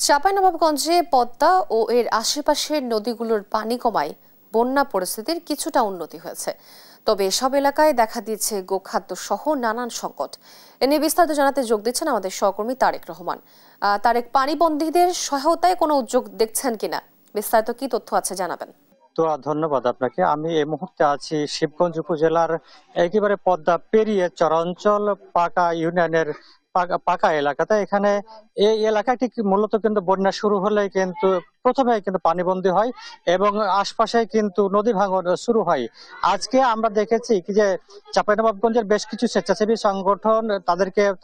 চাঁপাইনবাবগঞ্জে পদ্মা ও এর আশেপাশের নদীগুলোর পানি কমায় বন্যা পরিস্থিতির কিছুটা উন্নতি হয়েছে। তবে এসব এলাকায় দেখা দিয়েছে গোখাদ্য সহ নানান সংকট। এ নিয়ে বিস্তারিত জানাতে যোগ দিচ্ছেন আমাদের সহকর্মী তারেক রহমান। তারেক, পানিবন্দীদের সহায়তায় কোনো উদ্যোগ দেখছেন কিনা, বিস্তারিত কি তথ্য আছে জানাবেন। তো ধন্যবাদ আপনাকে। আমি এই মুহূর্তে আছি শিবগঞ্জ উপজেলার একেবারে পদ্মা পেরিয়ে চরাঞ্চল পাকা ইউনিয়নের পাকা এলাকাতে। এখানে এই এলাকাটি মূলত কিন্তু বন্যা শুরু হলে কিন্তু প্রথমে কিন্তু পানিবন্দী হয় এবং আশপাশে কিন্তু নদী ভাঙন শুরু হয়। আজকে আমরা দেখেছি কি যে চাঁপাইনবাবগঞ্জের বেশ কিছু স্বেচ্ছাসেবী সংগঠন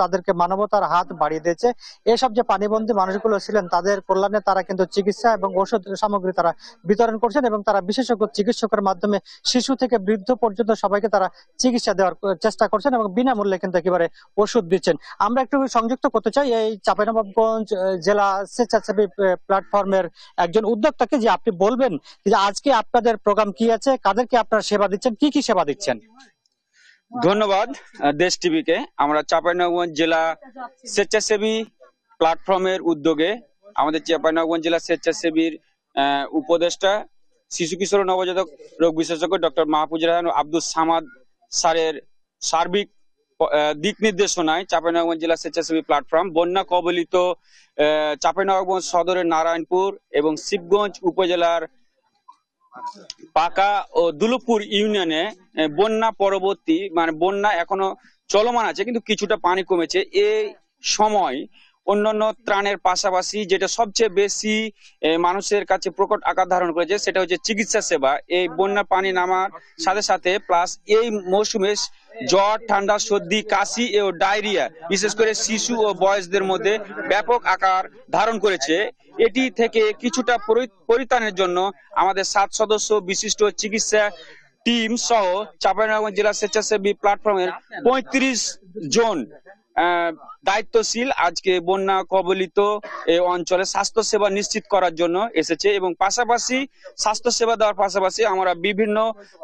তাদেরকে মানবতার হাত বাড়িয়ে দিয়েছে। এসব যে পানিবন্দী মানুষগুলো ছিলেন তাদের কল্যাণে তারা কিন্তু চিকিৎসা এবং ঔষধ সামগ্রী তারা বিতরণ করছেন এবং তারা বিশেষজ্ঞ চিকিৎসকের মাধ্যমে শিশু থেকে বৃদ্ধ পর্যন্ত সবাইকে তারা চিকিৎসা দেওয়ার চেষ্টা করছেন এবং বিনামূল্যে কিন্তু একেবারে ওষুধ দিচ্ছেন। আমরা একটু সংযুক্ত করতে চাই এই চাঁপাইনবাবগঞ্জ জেলা স্বেচ্ছাসেবী প্ল্যাটফর্মের একজন উদ্যোক্তাকে, যে আপনি বলবেন যে আজকে আপনাদের প্রোগ্রাম কি আছে, কাদেরকে আপনারা সেবা দিচ্ছেন, কি কি সেবা দিচ্ছেন। ধন্যবাদ দেশ টিভিকে। আমরা চাঁপাইনবাবগঞ্জ জেলা স্বেচ্ছাসেবী প্ল্যাটফর্মের উদ্যোগে আমাদের চাঁপাইনবাবগঞ্জ জেলা স্বেচ্ছাসেবীর উপদেষ্টা শিশু কিশোর নবজাতক রোগ বিশেষজ্ঞ ডক্টর মাহফুজুর রহমান আব্দুল সামাদ স্যারের সার্বিক দিক নির্দেশনায় চাঁপাইনবাবগঞ্জ জেলা স্বেচ্ছাসেবী প্ল্যাটফর্ম বন্যা কবলিত চাঁপাইনবাবগঞ্জ সদরের নারায়ণপুর এবং শিবগঞ্জ উপজেলার পাকা ও দুলুপুর ইউনিয়নে বন্যা পরবর্তী বন্যা এখনো চলমান আছে, কিন্তু কিছুটা পানি কমেছে। এই সময় অন্যান্য ত্রাণের পাশাপাশি যেটা সবচেয়ে বেশি মানুষের কাছে প্রকট আকার ধারণ করেছে সেটা হচ্ছে চিকিৎসা সেবা। এই বন্যা পানি নামার সাথে সাথে প্লাস এই মৌসুমে জ্বর, ঠান্ডা, সর্দি, কাশি ও ডায়রিয়া বিশেষ করে শিশু ও বয়সদের মধ্যে ব্যাপক আকার ধারণ করেছে। এটি থেকে কিছুটা পরিত্রাণের জন্য আমাদের 7 সদস্য বিশিষ্ট চিকিৎসা টিম সহ চাঁপাইনবাবগঞ্জ জেলা স্বেচ্ছাসেবী প্ল্যাটফর্মের 35 জন দায়িত্বশীল আজকে বন্যা কবলিত এই অঞ্চলে স্বাস্থ্য সেবা নিশ্চিত করার জন্য এসেছে এবং পাশাপাশি স্বাস্থ্য সেবা দেওয়ার পাশাপাশি আমরা বিভিন্ন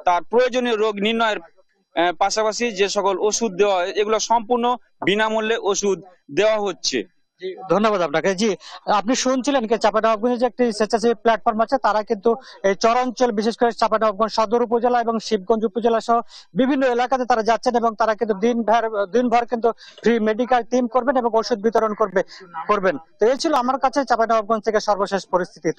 তার প্রয়োজনীয় রোগ নির্ণয়ের পাশাপাশি যে সকল ওষুধ দেওয়া হয় এগুলো সম্পূর্ণ বিনামূল্যে ওষুধ দেওয়া হচ্ছে। ধন্যবাদ আপনাকে। জি, আপনি শুনছিলেন যে চাঁপাইনবাবগঞ্জে যে একটি স্বেচ্ছাসেবী প্ল্যাটফর্ম আছে, তারা কিন্তু এই চরাঞ্চল বিশেষ করে চাঁপাইনবাবগঞ্জ সদর উপজেলা এবং শিবগঞ্জ উপজেলা সহ বিভিন্ন এলাকাতে তারা যাচ্ছেন এবং তারা কিন্তু দিনভর কিন্তু ফ্রি মেডিকেল টিম করবেন এবং ওষুধ বিতরণ করবেন। তো এই ছিল আমার কাছে চাঁপাইনবাবগঞ্জ থেকে সর্বশেষ পরিস্থিতি।